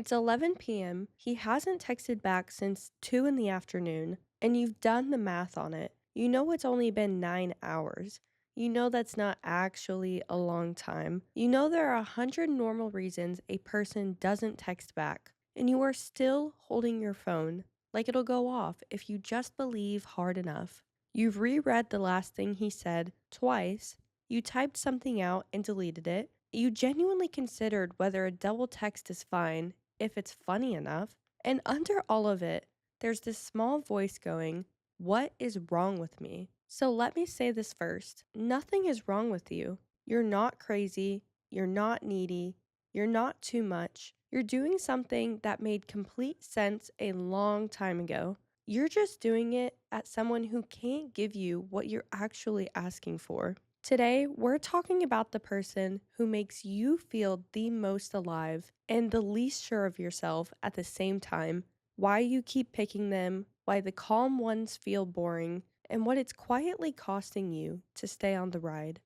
It's 11 p.m. He hasn't texted back since 2 in the afternoon, and you've done the math on it. You know it's only been 9 hours. You know that's not actually a long time. You know there are 100 normal reasons a person doesn't text back, and you are still holding your phone like it'll go off if you just believe hard enough. You've reread the last thing he said twice. You typed something out and deleted it. You genuinely considered whether a double text is fine if it's funny enough. And under all of it, there's this small voice going, "What is wrong with me?" So let me say this first. Nothing is wrong with you. You're not crazy. You're not needy. You're not too much. You're doing something that made complete sense a long time ago. You're just doing it at someone who can't give you what you're actually asking for. Today, we're talking about the person who makes you feel the most alive and the least sure of yourself at the same time, why you keep picking them, why the calm ones feel boring, and what it's quietly costing you to stay on the ride.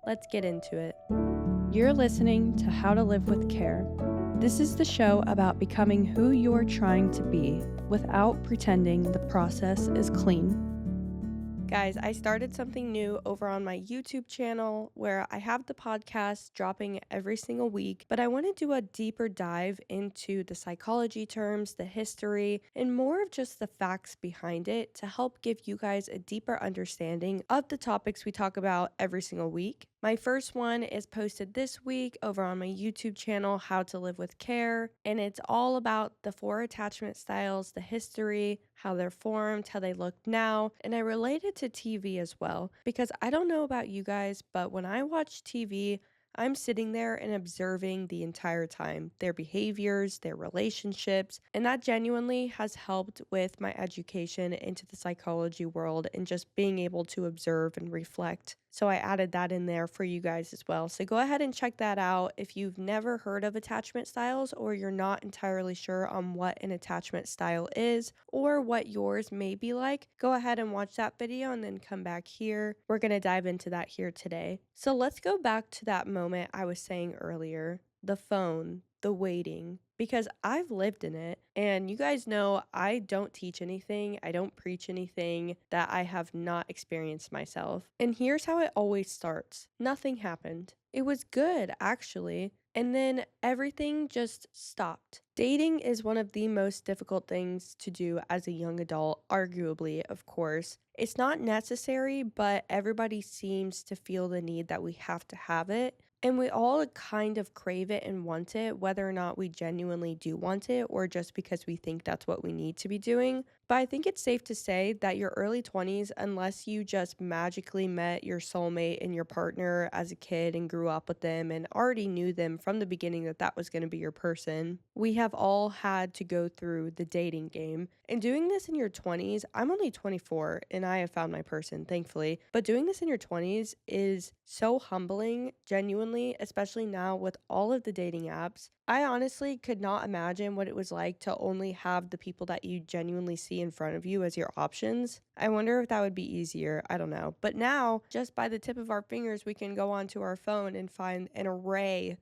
Let's get into it. You're listening to How to Live with Care. This is the show about becoming who you're trying to be without pretending the process is clean. Guys, I started something new over on my YouTube channel where I have the podcast dropping every single week, but I want to do a deeper dive into the psychology terms, the history, and more of just the facts behind it to help give you guys a deeper understanding of the topics we talk about every single week. My first one is posted this week over on my YouTube channel, How to Live with Care, and it's all about the 4 attachment styles, the history, how they're formed, how they look now, and I relate it to TV as well, because I don't know about you guys, but when I watch TV, I'm sitting there and observing the entire time, their behaviors, their relationships, and that genuinely has helped with my education into the psychology world and just being able to observe and reflect. So I added that in there for you guys as well. So go ahead and check that out if you've never heard of attachment styles or you're not entirely sure on what an attachment style is or what yours may be like. Go ahead and watch that video and then come back here. We're going to dive into that here today. So let's go back to that moment I was saying earlier, the phone, the waiting, because I've lived in it. And you guys know I don't teach anything, I don't preach anything that I have not experienced myself. And here's how it always starts. Nothing happened. It was good, actually. And then everything just stopped. Dating is one of the most difficult things to do as a young adult, arguably, of course. It's not necessary, but everybody seems to feel the need that we have to have it. And we all kind of crave it and want it, whether or not we genuinely do want it or just because we think that's what we need to be doing. But I think it's safe to say that your early 20s, unless you just magically met your soulmate and your partner as a kid and grew up with them and already knew them from the beginning that that was going to be your person, we have all had to go through the dating game. And doing this in your 20s, I'm only 24 and I have found my person, thankfully. But doing this in your 20s is so humbling, genuinely, especially now with all of the dating apps. I honestly could not imagine what it was like to only have the people that you genuinely see in front of you as your options. I wonder if that would be easier. I don't know. But now, just by the tip of our fingers, we can go onto our phone and find an array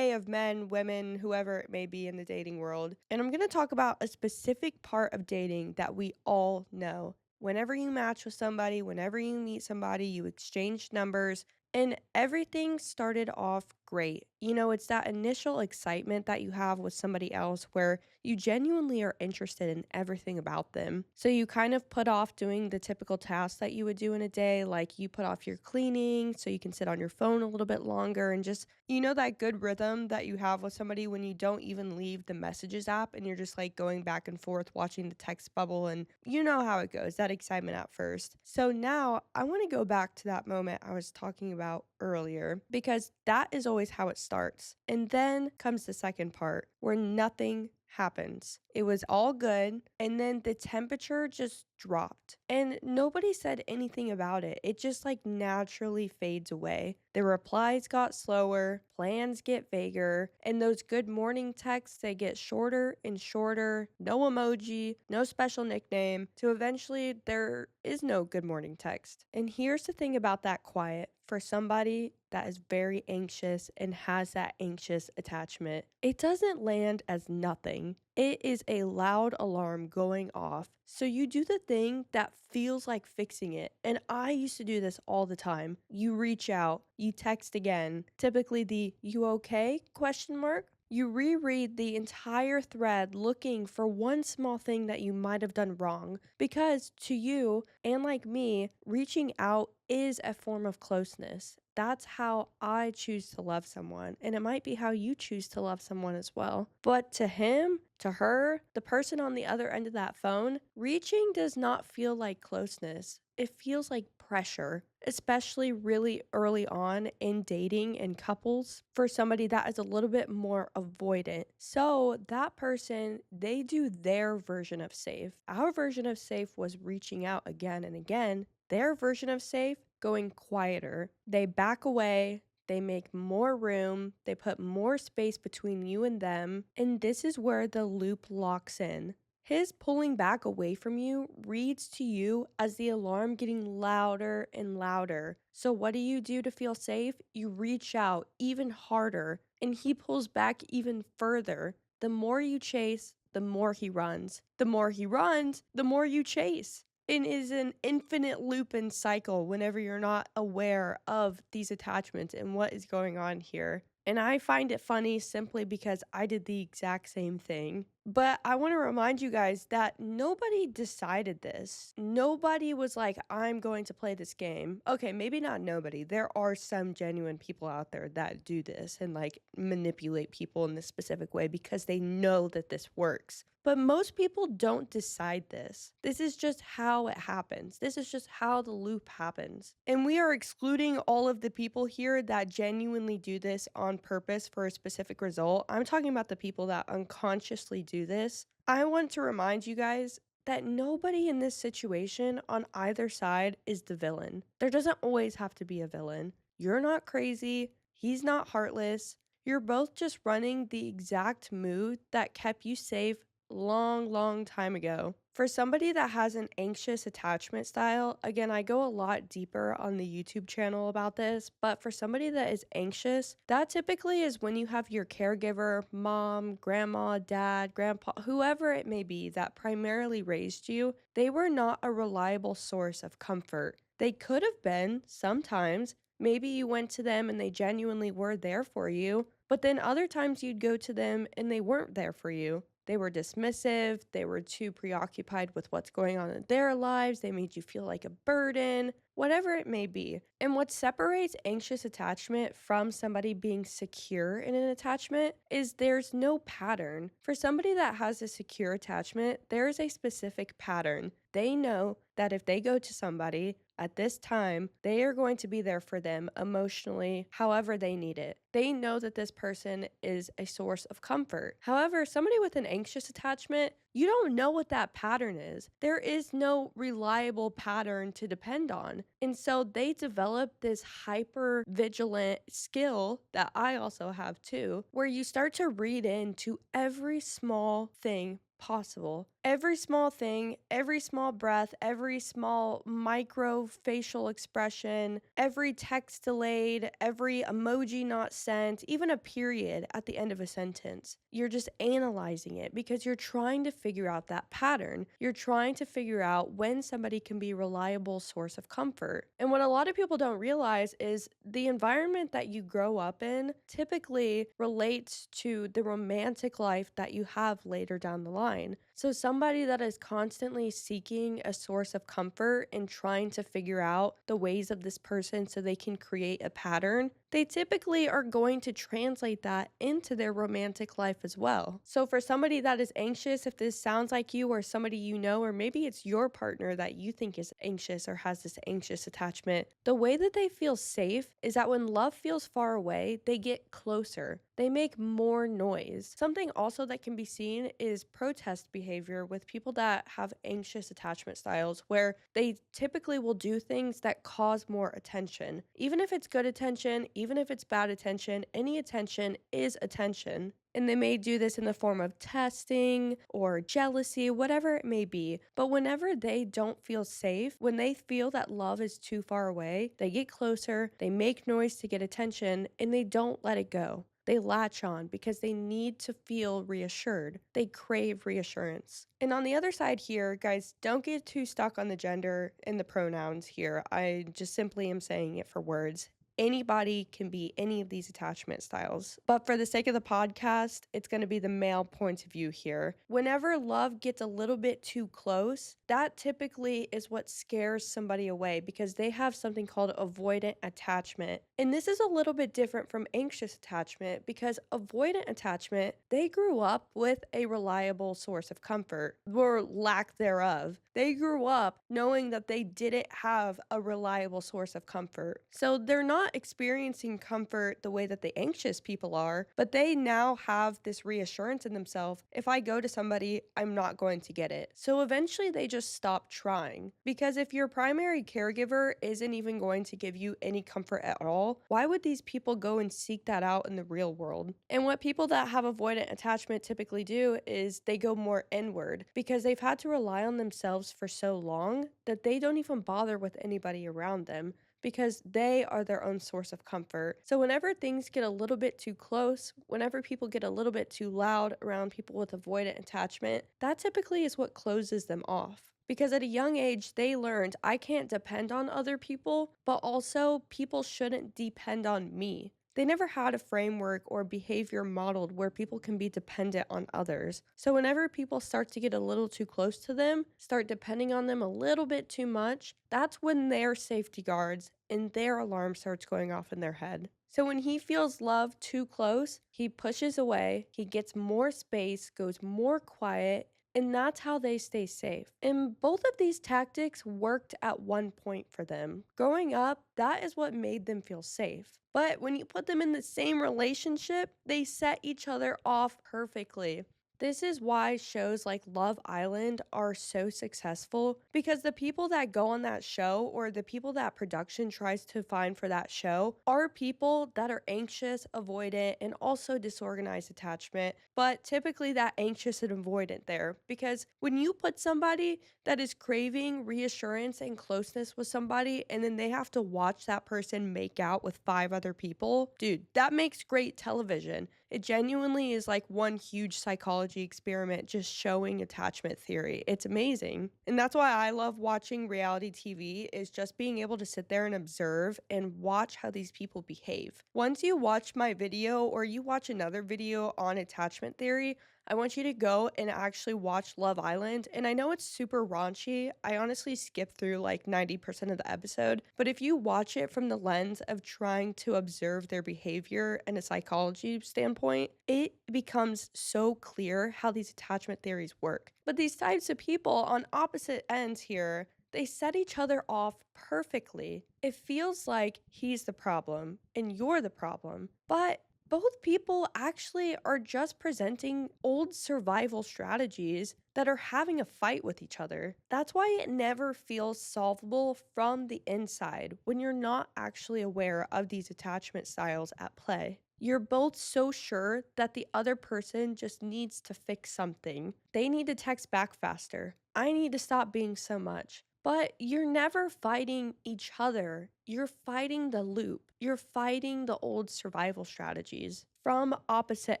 of men, women, whoever it may be in the dating world. And I'm going to talk about a specific part of dating that we all know. Whenever you match with somebody, whenever you meet somebody, you exchange numbers, and everything started off great. You know, it's that initial excitement that you have with somebody else where you genuinely are interested in everything about them. So you kind of put off doing the typical tasks that you would do in a day, like you put off your cleaning so you can sit on your phone a little bit longer and just, you know, that good rhythm that you have with somebody when you don't even leave the messages app and you're just like going back and forth watching the text bubble, and you know how it goes, that excitement at first. So now I want to go back to that moment I was talking about earlier because that is always how it starts. And then comes the second part where nothing happens. It was all good, and then the temperature just dropped. And nobody said anything about it. It just like naturally fades away. The replies got slower, plans get vaguer, and those good morning texts they get shorter and shorter, no emoji, no special nickname, so eventually there is no good morning text. And here's the thing about that quiet for somebody that is very anxious and has that anxious attachment. It doesn't land as nothing. It is a loud alarm going off. So you do the thing that feels like fixing it. And I used to do this all the time. You reach out, you text again, typically the "you okay?" question mark. You reread the entire thread looking for one small thing that you might have done wrong because to you and like me, reaching out is a form of closeness. That's how I choose to love someone, and it might be how you choose to love someone as well. But to him, to her, the person on the other end of that phone, reaching does not feel like closeness. It feels like pressure, especially really early on in dating and couples for somebody that is a little bit more avoidant. So that person, they do their version of safe. Our version of safe was reaching out again and again. Their version of safe, going quieter. They back away, they make more room, they put more space between you and them, and this is where the loop locks in. His pulling back away from you reads to you as the alarm getting louder and louder. So, what do you do to feel safe? You reach out even harder, and he pulls back even further. The more you chase, the more he runs. The more he runs, the more you chase. It is an infinite loop and cycle whenever you're not aware of these attachments and what is going on here. And I find it funny simply because I did the exact same thing. But I want to remind you guys that nobody decided this. Nobody was like, I'm going to play this game. Okay, maybe not nobody. There are some genuine people out there that do this and like manipulate people in this specific way because they know that this works. But most people don't decide this. This is just how it happens. This is just how the loop happens. And we are excluding all of the people here that genuinely do this on purpose for a specific result. I'm talking about the people that unconsciously do this. I want to remind you guys that nobody in this situation on either side is the villain. There doesn't always have to be a villain. You're not crazy. He's not heartless. You're both just running the exact mood that kept you safe long time ago. For somebody that has an anxious attachment style, again, I go a lot deeper on the YouTube channel about this, but for somebody that is anxious, that typically is when you have your caregiver, mom, grandma, dad, grandpa, whoever it may be that primarily raised you, they were not a reliable source of comfort. They could have been sometimes. Maybe you went to them and they genuinely were there for you, but then other times you'd go to them and they weren't there for you. They were dismissive, they were too preoccupied with what's going on in their lives, they made you feel like a burden, whatever it may be. And what separates anxious attachment from somebody being secure in an attachment is there's no pattern. For somebody that has a secure attachment, there is a specific pattern. They know that if they go to somebody at this time, they are going to be there for them emotionally, however they need it. They know that this person is a source of comfort. However, somebody with an anxious attachment, you don't know what that pattern is. There is no reliable pattern to depend on. And so they develop this hyper vigilant skill that I also have too, where you start to read into every small thing possible. Every small thing, every small breath, every small micro facial expression, every text delayed, every emoji not sent, even a period at the end of a sentence. You're just analyzing it because you're trying to figure out that pattern. You're trying to figure out when somebody can be a reliable source of comfort. And what a lot of people don't realize is the environment that you grow up in typically relates to the romantic life that you have later down the line. So somebody that is constantly seeking a source of comfort and trying to figure out the ways of this person so they can create a pattern, they typically are going to translate that into their romantic life as well. So, for somebody that is anxious, if this sounds like you or somebody you know, or maybe it's your partner that you think is anxious or has this anxious attachment, the way that they feel safe is that when love feels far away, they get closer. They make more noise. Something also that can be seen is protest behavior with people that have anxious attachment styles, where they typically will do things that cause more attention. Even if it's good attention, even if it's bad attention, any attention is attention. And they may do this in the form of testing or jealousy, whatever it may be. But whenever they don't feel safe, when they feel that love is too far away, they get closer, they make noise to get attention, and they don't let it go. They latch on because they need to feel reassured. They crave reassurance. And on the other side here, guys, don't get too stuck on the gender and the pronouns here. I just simply am saying it for words. Anybody can be any of these attachment styles. But for the sake of the podcast, it's going to be the male point of view here. Whenever love gets a little bit too close, that typically is what scares somebody away because they have something called avoidant attachment. And this is a little bit different from anxious attachment because avoidant attachment, they grew up with a reliable source of comfort or lack thereof. They grew up knowing that they didn't have a reliable source of comfort. So they're not experiencing comfort the way that the anxious people are, but they now have this reassurance in themselves. If I go to somebody, I'm not going to get it. So eventually they just stop trying. Because if your primary caregiver isn't even going to give you any comfort at all, why would these people go and seek that out in the real world? And what people that have avoidant attachment typically do is they go more inward because they've had to rely on themselves for so long that they don't even bother with anybody around them because they are their own source of comfort. So whenever things get a little bit too close, whenever people get a little bit too loud around people with avoidant attachment, that typically is what closes them off. Because at a young age, they learned I can't depend on other people, but also people shouldn't depend on me. They never had a framework or behavior modeled where people can be dependent on others. So whenever people start to get a little too close to them, start depending on them a little bit too much, that's when their safety guards and their alarm starts going off in their head. So when he feels love too close, he pushes away, he gets more space, goes more quiet, and that's how they stay safe. And both of these tactics worked at one point for them. Growing up, that is what made them feel safe. But when you put them in the same relationship, they set each other off perfectly. This is why shows like Love Island are so successful because the people that go on that show or the people that production tries to find for that show are people that are anxious, avoidant, and also disorganized attachment, but typically that anxious and avoidant there. Because when you put somebody that is craving reassurance and closeness with somebody and then they have to watch that person make out with 5 other people, dude, that makes great television. It genuinely is like one huge psychology experiment just showing attachment theory. It's amazing. And that's why I love watching reality TV, is just being able to sit there and observe and watch how these people behave. Once you watch my video or you watch another video on attachment theory, I want you to go and actually watch Love Island. And I know it's super raunchy. I honestly skipped through like 90% of the episode. But if you watch it from the lens of trying to observe their behavior and a psychology standpoint, it becomes so clear how these attachment theories work. But these types of people on opposite ends here, they set each other off perfectly. It feels like he's the problem and you're the problem. But both people actually are just presenting old survival strategies that are having a fight with each other. That's why it never feels solvable from the inside when you're not actually aware of these attachment styles at play. You're both so sure that the other person just needs to fix something. They need to text back faster. I need to stop being so much. But you're never fighting each other. You're fighting the loop. You're fighting the old survival strategies from opposite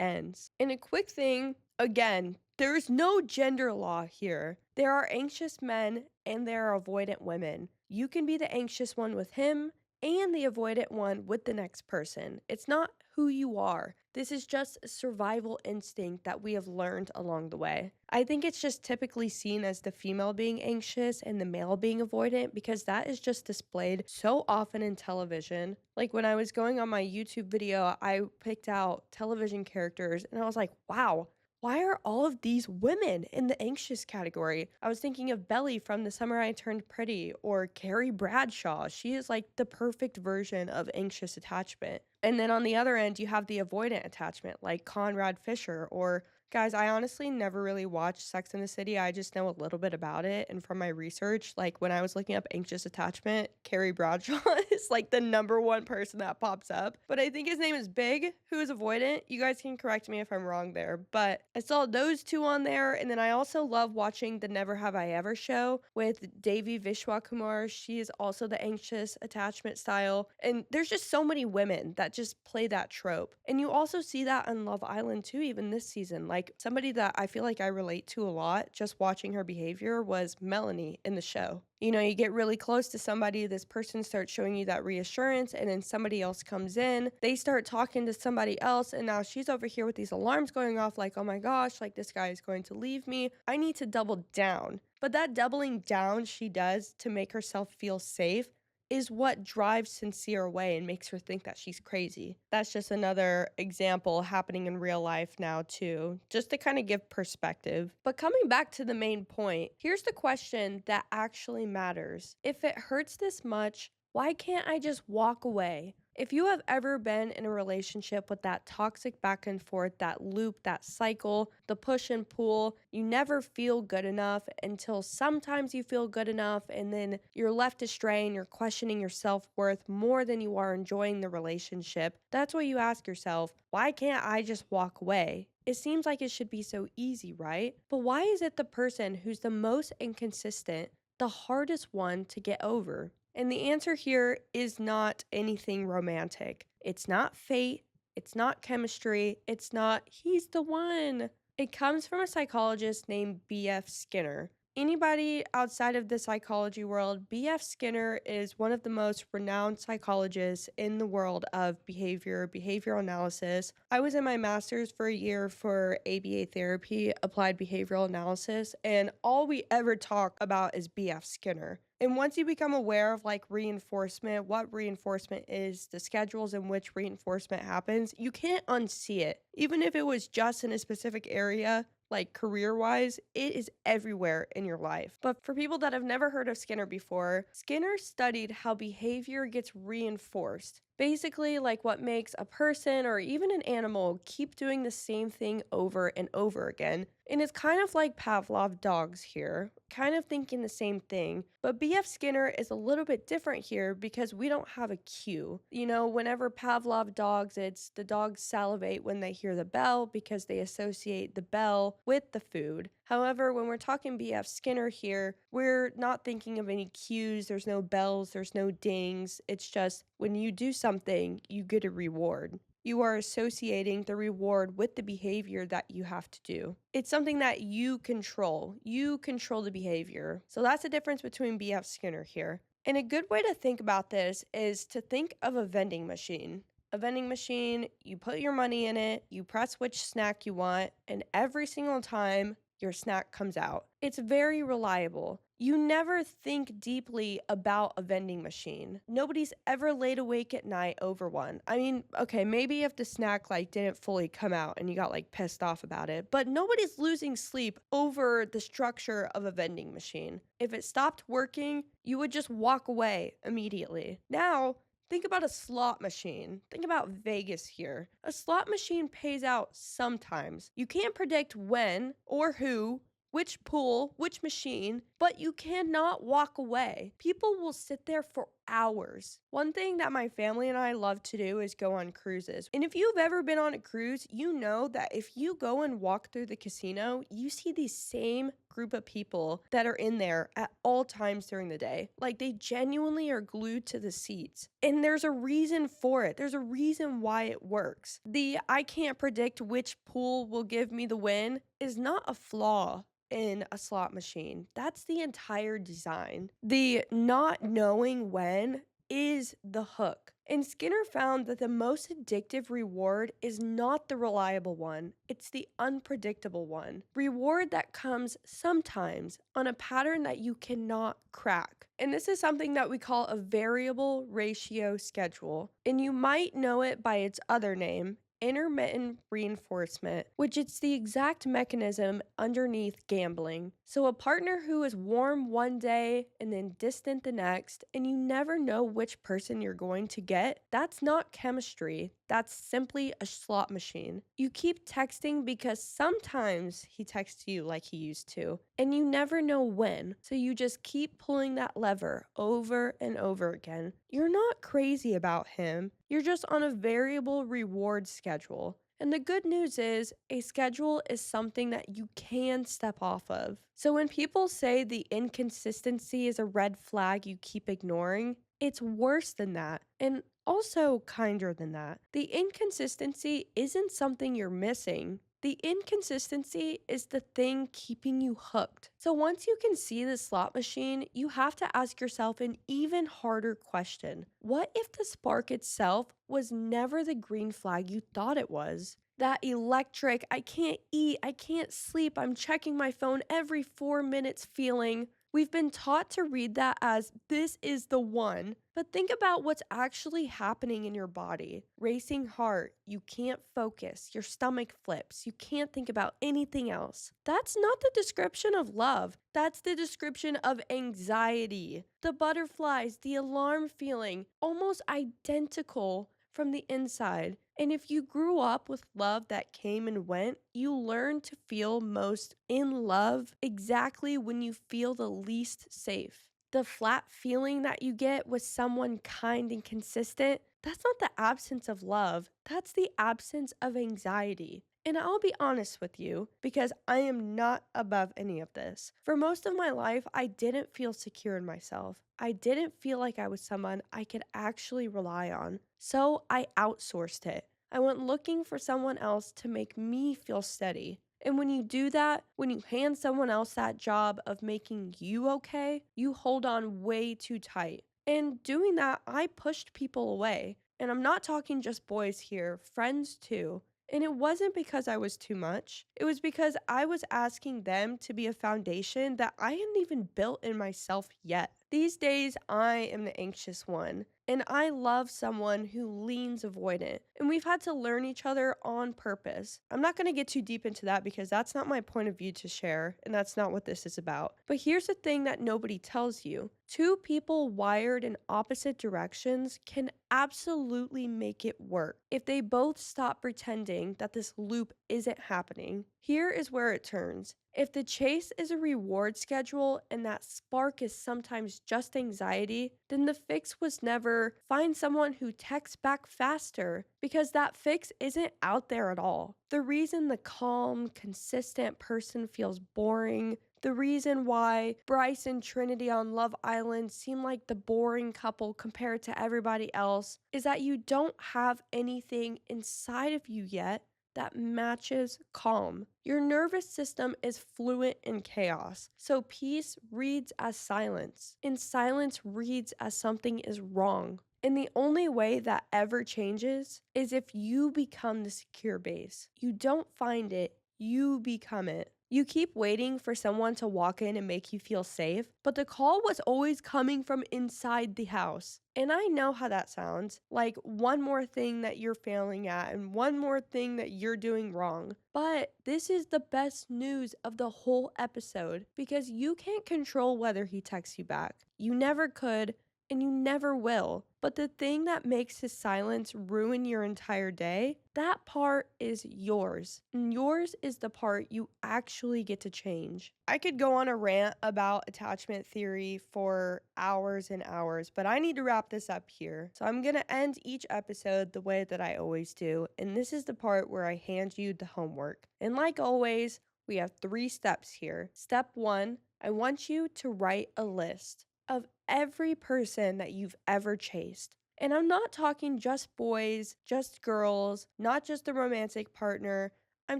ends. And a quick thing, again, there's no gender law here. There are anxious men and there are avoidant women. You can be the anxious one with him and the avoidant one with the next person. It's not who you are. This is just a survival instinct that we have learned along the way. I think it's just typically seen as the female being anxious and the male being avoidant because that is just displayed so often in television. Like when I was going on my YouTube video, I picked out television characters and I was like, wow, why are all of these women in the anxious category? I was thinking of Belly from The Summer I Turned Pretty or Carrie Bradshaw. She is like the perfect version of anxious attachment. And then on the other end, you have the avoidant attachment like Conrad Fisher or guys, I honestly never really watched Sex and the City. I just know a little bit about it. And from my research, like when I was looking up anxious attachment, Carrie Bradshaw is like the number one person that pops up. But I think his name is Big, who is avoidant. You guys can correct me if I'm wrong there. But I saw those two on there. And then I also love watching the Never Have I Ever show with Devi Vishwakumar. She is also the anxious attachment style. And there's just so many women that just play that trope. And you also see that on Love Island too, even this season. Like somebody that I feel like I relate to a lot just watching her behavior was Melanie in the show. You know, you get really close to somebody, this person starts showing you that reassurance, and then somebody else comes in. They start talking to somebody else, and now she's over here with these alarms going off like, oh my gosh, like this guy is going to leave me. I need to double down. But that doubling down she does to make herself feel safe is what drives Sincere away and makes her think that she's crazy. That's just another example happening in real life now, too, just to kind of give perspective. But coming back to the main point, here's the question that actually matters. If it hurts this much, why can't I just walk away? If you have ever been in a relationship with that toxic back and forth, that loop, that cycle, the push and pull, you never feel good enough until sometimes you feel good enough and then you're left astray and you're questioning your self-worth more than you are enjoying the relationship. That's what you ask yourself, why can't I just walk away? It seems like it should be so easy, right? But why is it the person who's the most inconsistent the hardest one to get over? And the answer here is not anything romantic. It's not fate. It's not chemistry. It's not, he's the one. It comes from a psychologist named B.F. Skinner. Anybody outside of the psychology world, B.F. Skinner is one of the most renowned psychologists in the world of behavioral analysis. I was in my master's for a year for ABA therapy, applied behavioral analysis, and all we ever talk about is B.F. Skinner. And once you become aware of like reinforcement, what reinforcement is, the schedules in which reinforcement happens, you can't unsee it. Even if it was just in a specific area, like career-wise, it is everywhere in your life. But for people that have never heard of Skinner before, Skinner studied how behavior gets reinforced. Basically, like what makes a person or even an animal keep doing the same thing over and over again. And it's kind of like Pavlov dogs here, kind of thinking the same thing. But B.F. Skinner is a little bit different here because we don't have a cue. You know, whenever Pavlov dogs, it's the dogs salivate when they hear the bell because they associate the bell with the food. However, when we're talking B.F. Skinner here, we're not thinking of any cues. There's no bells, there's no dings. It's just when you do something, you get a reward. You are associating the reward with the behavior that you have to do. It's something that you control. You control the behavior. So that's the difference between B.F. Skinner here. And a good way to think about this is to think of a vending machine. A vending machine, you put your money in it, you press which snack you want, and every single time your snack comes out. It's very reliable. You never think deeply about a vending machine. Nobody's ever laid awake at night over one. I mean, okay, maybe if the snack like didn't fully come out and you got like pissed off about it, but nobody's losing sleep over the structure of a vending machine. If it stopped working, you would just walk away immediately. Now, think about a slot machine. Think about Vegas here. A slot machine pays out sometimes. You can't predict when or who, which pool, which machine, but you cannot walk away. People will sit there for hours. One thing that my family and I love to do is go on cruises. And if you've ever been on a cruise, you know that if you go and walk through the casino, you see these same group of people that are in there at all times during the day. Like they genuinely are glued to the seats. And there's a reason for it. There's a reason why it works. The I can't predict which pool will give me the win is not a flaw in a slot machine. That's the entire design. The not knowing when is the hook. And Skinner found that the most addictive reward is not the reliable one, it's the unpredictable one. Reward that comes sometimes on a pattern that you cannot crack. And this is something that we call a variable ratio schedule. And you might know it by its other name, intermittent reinforcement, which is the exact mechanism underneath gambling. So a partner who is warm one day and then distant the next, and you never know which person you're going to get, that's not chemistry. That's simply a slot machine. You keep texting because sometimes he texts you like he used to, and you never know when. So you just keep pulling that lever over and over again. You're not crazy about him. You're just on a variable reward schedule. And the good news is, a schedule is something that you can step off of. So when people say the inconsistency is a red flag you keep ignoring, it's worse than that, and also kinder than that. The inconsistency isn't something you're missing. The inconsistency is the thing keeping you hooked. So once you can see the slot machine, you have to ask yourself an even harder question. What if the spark itself was never the green flag you thought it was? That electric, I can't eat, I can't sleep, I'm checking my phone every 4 minutes feeling. We've been taught to read that as this is the one. But think about what's actually happening in your body. Racing heart, you can't focus, your stomach flips, you can't think about anything else. That's not the description of love. That's the description of anxiety. The butterflies, the alarm feeling, almost identical from the inside. And if you grew up with love that came and went, you learn to feel most in love exactly when you feel the least safe. The flat feeling that you get with someone kind and consistent, that's not the absence of love, that's the absence of anxiety. And I'll be honest with you, because I am not above any of this. For most of my life, I didn't feel secure in myself. I didn't feel like I was someone I could actually rely on. So I outsourced it. I went looking for someone else to make me feel steady. And when you do that, when you hand someone else that job of making you okay, you hold on way too tight. And doing that, I pushed people away. And I'm not talking just boys here, friends too. And it wasn't because I was too much. It was because I was asking them to be a foundation that I hadn't even built in myself yet. These days, I am the anxious one, and I love someone who leans avoidant. And we've had to learn each other on purpose. I'm not going to get too deep into that because that's not my point of view to share, and that's not what this is about. But here's the thing that nobody tells you. Two people wired in opposite directions can absolutely make it work if they both stop pretending that this loop isn't happening. Here is where it turns. If the chase is a reward schedule and that spark is sometimes just anxiety, then the fix was never find someone who texts back faster, because that fix isn't out there at all. The reason the calm, consistent person feels boring, the reason why Bryce and Trinity on Love Island seem like the boring couple compared to everybody else, is that you don't have anything inside of you yet that matches calm. Your nervous system is fluent in chaos, so peace reads as silence, and silence reads as something is wrong. And the only way that ever changes is if you become the secure base. You don't find it, you become it. You keep waiting for someone to walk in and make you feel safe, but the call was always coming from inside the house. And I know how that sounds, like one more thing that you're failing at and one more thing that you're doing wrong. But this is the best news of the whole episode, because you can't control whether he texts you back. You never could, and you never will. But the thing that makes his silence ruin your entire day, that part is yours. And yours is the part you actually get to change. I could go on a rant about attachment theory for hours and hours, but I need to wrap this up here. So I'm going to end each episode the way that I always do. And this is the part where I hand you the homework. And like always, we have 3 steps here. Step 1, I want you to write a list of every person that you've ever chased. And I'm not talking just boys, just girls, not just the romantic partner. I'm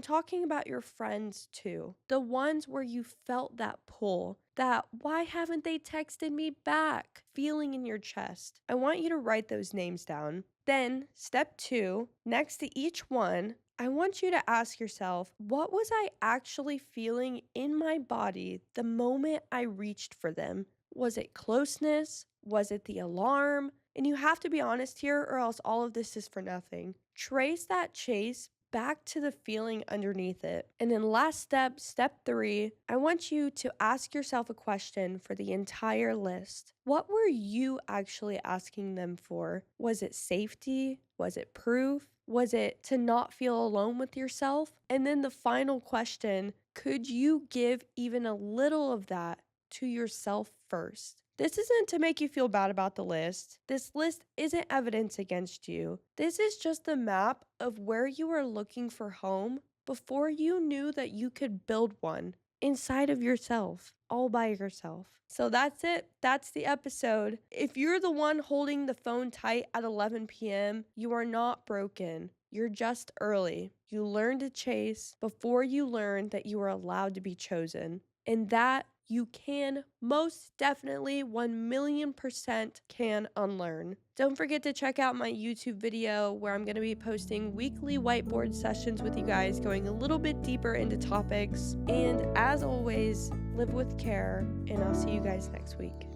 talking about your friends too. The ones where you felt that pull, that why haven't they texted me back feeling in your chest. I want you to write those names down. Then, step 2, next to each one, I want you to ask yourself, what was I actually feeling in my body the moment I reached for them? Was it closeness? Was it the alarm? And you have to be honest here, or else all of this is for nothing. Trace that chase back to the feeling underneath it. And then last step, step 3, I want you to ask yourself a question for the entire list. What were you actually asking them for? Was it safety? Was it proof? Was it to not feel alone with yourself? And then the final question, could you give even a little of that to yourself first? This isn't to make you feel bad about the list. This list isn't evidence against you. This is just a map of where you were looking for home before you knew that you could build one inside of yourself, all by yourself. So that's it. That's the episode. If you're the one holding the phone tight at 11 p.m., you are not broken. You're just early. You learned to chase before you learned that you are allowed to be chosen. And that you can most definitely 1,000,000% can unlearn. Don't forget to check out my YouTube video where I'm going to be posting weekly whiteboard sessions with you guys, going a little bit deeper into topics. And as always, live with care, and I'll see you guys next week.